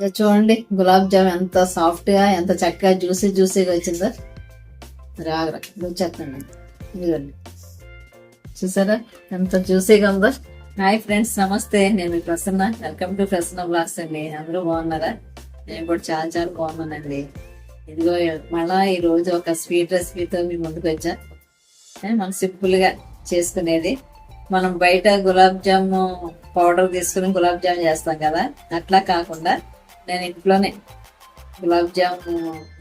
ఇది చూడండి గులాబ్ జామ్ ఎంత సాఫ్ట్ గా ఎంత చక్కగా జ్యూసీగా వచ్చిందో. రాగరా చెప్తాను, ఇదిగోండి చూసారా ఎంత జ్యూసీగా ఉందో. హాయ్ ఫ్రెండ్స్, నమస్తే. నేను మీ Prasanna. Welcome to Prasanna blogs అండి. అందరూ బాగున్నారా? నేను కూడా చాలా చాలా బాగున్నానండి. ఇదిగో మళ్ళా ఈ రోజు ఒక స్వీట్ రెసిపీతో మీ ముందుకు వచ్చా. మనం సింపుల్ గా చేసుకునేది. మనం బయట గులాబ్ జామ్ పౌడర్ తీసుకుని గులాబ్ జామ్ చేస్తాం కదా, అట్లా కాకుండా నేను ఇంట్లోనే గులాబ్ జామ్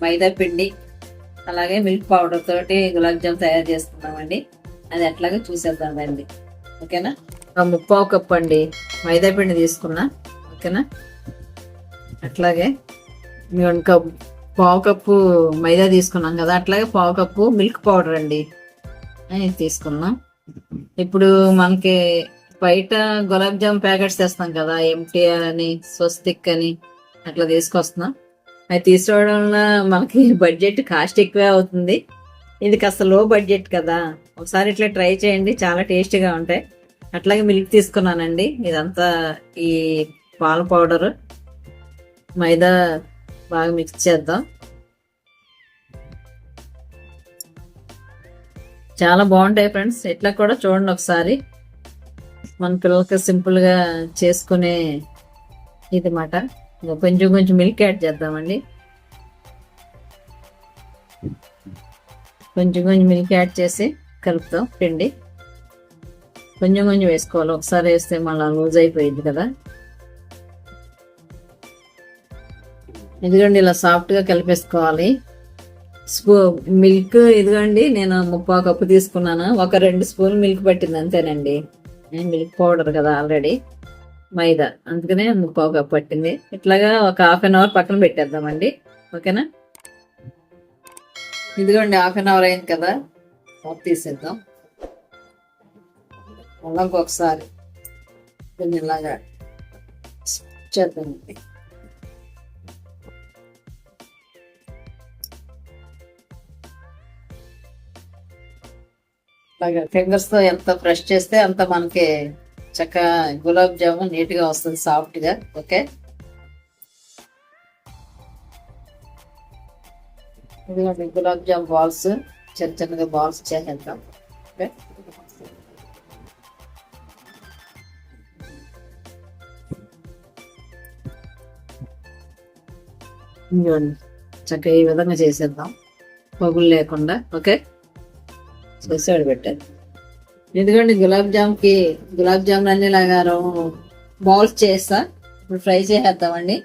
మైదా పిండి అలాగే మిల్క్ పౌడర్ తోటి గులాబ్ జామ్ తయారు చేసుకున్నామండి. అది ఎట్లాగో చూసేద్దాం రండి. ఓకేనా? 1/4 కప్పు అండి మైదా పిండి తీసుకున్నా. ఓకేనా? అట్లాగే 1 కప్పు 1/4 కప్పు మైదా తీసుకున్నాం కదా, అట్లాగే 1/4 కప్పు మిల్క్ పౌడర్ అండి ఇది తీసుకున్నాం. ఇప్పుడు మనకి బయట గులాబ్ జామ్ ప్యాకెట్స్ తెస్తాం కదా, ఎంటీఆర్ అని స్వస్తిక్ అని అట్లా తీసుకొస్తున్నాం. అది తీసుకోవడం వల్ల మనకి బడ్జెట్ కాస్ట్ ఎక్కువే అవుతుంది. ఇది కాస్త లో బడ్జెట్ కదా, ఒకసారి ఇట్లా ట్రై చేయండి, చాలా టేస్టీగా ఉంటాయి. అట్లాగే మిల్క్ తీసుకున్నానండి. ఇదంతా ఈ పాల పౌడర్ మైదా బాగా మిక్స్ చేద్దాం. చాలా బాగుంటాయి ఫ్రెండ్స్. ఇట్లా కూడా చూడండి ఒకసారి. మన పిల్లలకి సింపుల్గా చేసుకునే ఇది మాట. కొంచెం కొంచెం మిల్క్ యాడ్ చేద్దామండి. కొంచెం కొంచెం మిల్క్ యాడ్ చేసి కలుపుతాం. పిండి కొంచెం కొంచెం వేసుకోవాలి, ఒకసారి వేస్తే మళ్ళీ లూజ్ అయిపోయింది కదా. ఇదిగోండి ఇలా సాఫ్ట్గా కలిపేసుకోవాలి. మిల్క్ ఇదిగోండి నేను 1/4 కప్పు తీసుకున్నాను. ఒక 2 స్పూన్లు మిల్క్ పట్టింది అంతేనండి. మిల్క్ పౌడర్ కదా ఆల్రెడీ, మైదా, అందుకనే 1/4 కప్పు పట్టింది. ఇట్లాగా ఒక 1/2 అవర్ పక్కన పెట్టేద్దామండి. ఓకేనా? ఇదిగోండి 1/2 అవర్ అయింది కదా, తీసేద్దాం. మళ్ళీ ఇంకొకసారి కొంచెం ఇలాగా చేద్దామండి. అలాగా ఫింగర్స్ తో ఎంత ప్రెస్ చేస్తే అంత మనకి చక్కగా గులాబ్ జామున్ నీట్ గా వస్తుంది, సాఫ్ట్ గా. ఓకే, ఇదిగోండి గులాబ్ జామ్ బాల్స్ చిన్న చిన్నగా బాల్స్ చేసేద్దాం. ఓకే, ఇదిగోండి చక్కగా ఈ విధంగా చేసేద్దాం, పగులు లేకుండా. ఓకే, చేసాడు పెట్టాను. ఎందుకంటే గులాబ్ జామ్ అన్ని లాగా బౌల్స్ చేస్తా. ఇప్పుడు ఫ్రై చేసేద్దామండి.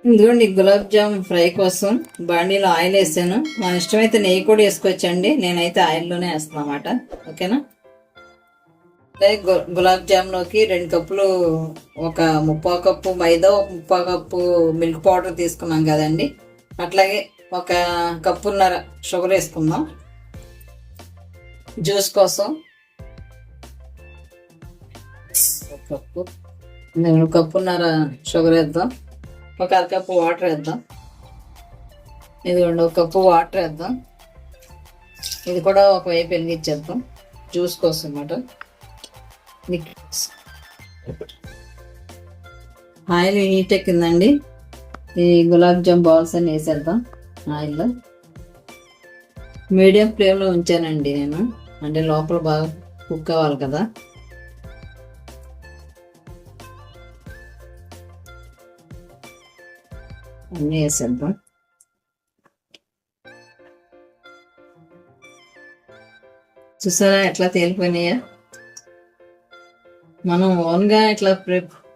ఇదిగోండి గులాబ్ జామ్ ఫ్రై కోసం బాండీలో ఆయిల్ వేసాను. మన ఇష్టమైతే నెయ్యి కూడా వేసుకోవచ్చండి, నేనైతే ఆయిల్లోనే వేస్తాను అన్నమాట. ఓకేనా? గులాబ్ జామ్ లోకి 2 కప్పులు, ఒక 1/4 కప్పు మైదా, 1/4 కప్పు మిల్క్ పౌడర్ తీసుకున్నాం కదండి. అట్లాగే 1 కప్పున్నర షుగర్ వేసుకుందాం జ్యూస్ కోసం. 1 కప్పున్నర షుగర్ వేద్దాం. 1 అర కప్పు వాటర్ వేద్దాం. ఇదిగోండి 1 కప్పు వాటర్ వేద్దాం. ఇది కూడా ఒకవైపు వెలిగించేద్దాం జ్యూస్ కోసం అన్నమాట. ఆయిల్ హీట్ ఎక్కిందండి. ఈ గులాబ్ జామ్ బాల్స్ అన్ని వేసేద్దాం ఆయిల్లో. మీడియం ఫ్లేమ్లో ఉంచానండి నేను, అంటే లోపల బాగా కుక్ అవ్వాలి కదా. అన్నీ వేసేద్దాం. చూసారా ఎట్లా తేలిపోయినాయా? మనం ఓన్గా ఇట్లా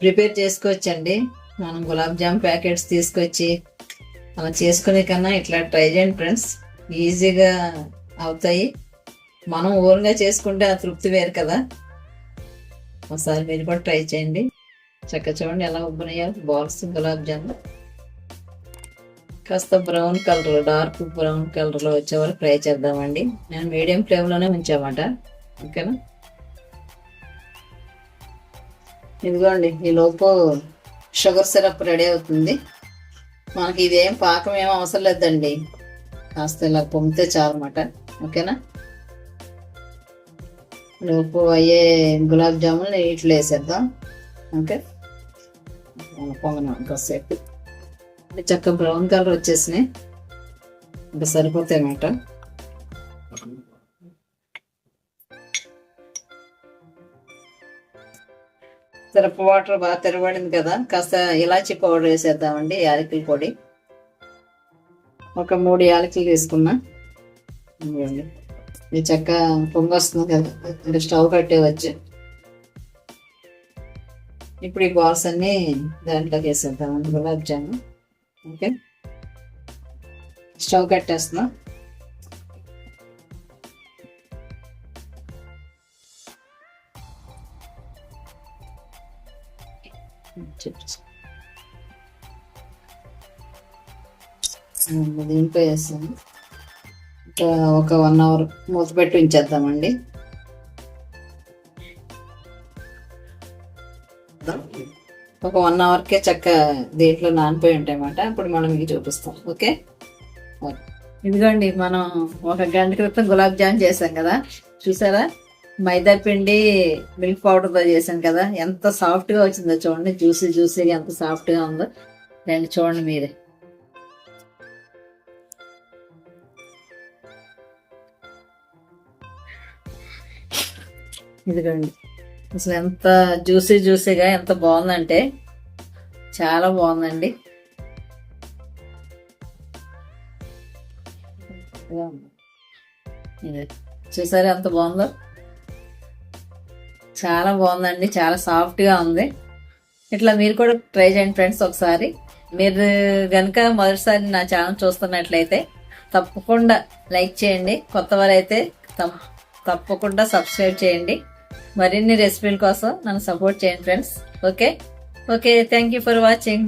ప్రిపేర్ చేసుకోవచ్చండి. మనం గులాబ్ జామ్ ప్యాకెట్స్ తీసుకొచ్చి అలా చేసుకునే కన్నా ఇట్లా ట్రై చేయండి ఫ్రెండ్స్, ఈజీగా అవుతాయి. మనం ఓన్గా చేసుకుంటే ఆ తృప్తి వేరు కదా. ఒకసారి మీరు కూడా ట్రై చేయండి. చక్కగా చూడండి ఎలా ఉబ్బున్నాయో బాల్స్ గులాబ్ జామ్. కాస్త బ్రౌన్ కలర్, డార్క్ బ్రౌన్ కలర్లో వచ్చే వరకు ఫ్రై చేద్దామండి. నేను మీడియం ఫ్లేమ్లోనే ఉంచామాట. ఓకేనా? ఇదిగోండి ఈ లోపు షుగర్ సిరప్ రెడీ అవుతుంది. మనకి ఇదేం పాకం ఏం అవసరం లేదండి, కాస్త ఇలా పొంగితే చాలన్నమాట. ఓకేనా? లోపు అయ్యే గులాబ్ జామున్ ఇట్లా వేసేద్దాం. ఓకే, పొంగన ఇంకోసేపు చక్కగా బ్రౌన్ కలర్ వచ్చేసినాయి, ఇంకా సరిపోతాయి అన్నమాట. సరపు వాటర్ బాగా తెరబడింది కదా, కాస్త ఇలాచి పౌడర్ వేసేద్దామండి, యాలకుల పొడి. ఒక 3 యాలకులు తీసుకున్నా. ఇది చక్క పొంగ వస్తుంది కదా, ఇంకా స్టవ్ కట్టేవచ్చు. ఇప్పుడు ఈ బాల్స్ అన్ని దాంట్లోకి వేసేద్దామండి, గులాబ్ జాము. ఓకే, స్టవ్ కట్టేస్తున్నా. దీంట్లో వేస్తాము. ఇంకా ఒక 1 అవర్ మూత పెట్టి ఉంచేద్దామండి. ఒక 1 అవర్కే చక్క దీంట్లో నానిపోయి ఉంటాయి అన్నమాట. ఇప్పుడు మనం మీకు చూపిస్తాం. ఓకే, ఇదిగోండి, మనం 1 గంట క్రితం గులాబ్ జామ్ చేసాం కదా, చూసారా? మైదా పిండి మిల్క్ పౌడర్తో చేసాం కదా, ఎంత సాఫ్ట్గా వచ్చిందో చూడండి, జ్యూసీగా ఎంత సాఫ్ట్గా ఉందో. రండి చూడండి మీరే. ఇదిగోండి, అసలు ఎంత జ్యూసీగా ఎంత బాగుందంటే చాలా బాగుందండి. చూసారా ఎంత బాగుందో? చాలా బాగుందండి, చాలా సాఫ్ట్గా ఉంది. ఇట్లా మీరు కూడా ట్రై చేయండి ఫ్రెండ్స్ ఒకసారి. మీరు కనుక మొదటిసారి నా ఛానల్ చూస్తున్నట్లయితే తప్పకుండా లైక్ చేయండి, కొత్త వారైతే తప్పకుండా సబ్స్క్రైబ్ చేయండి. మరిన్ని రెసిపీల కోసం నన్ను సపోర్ట్ చేయండి friends. Okay, thank you for watching.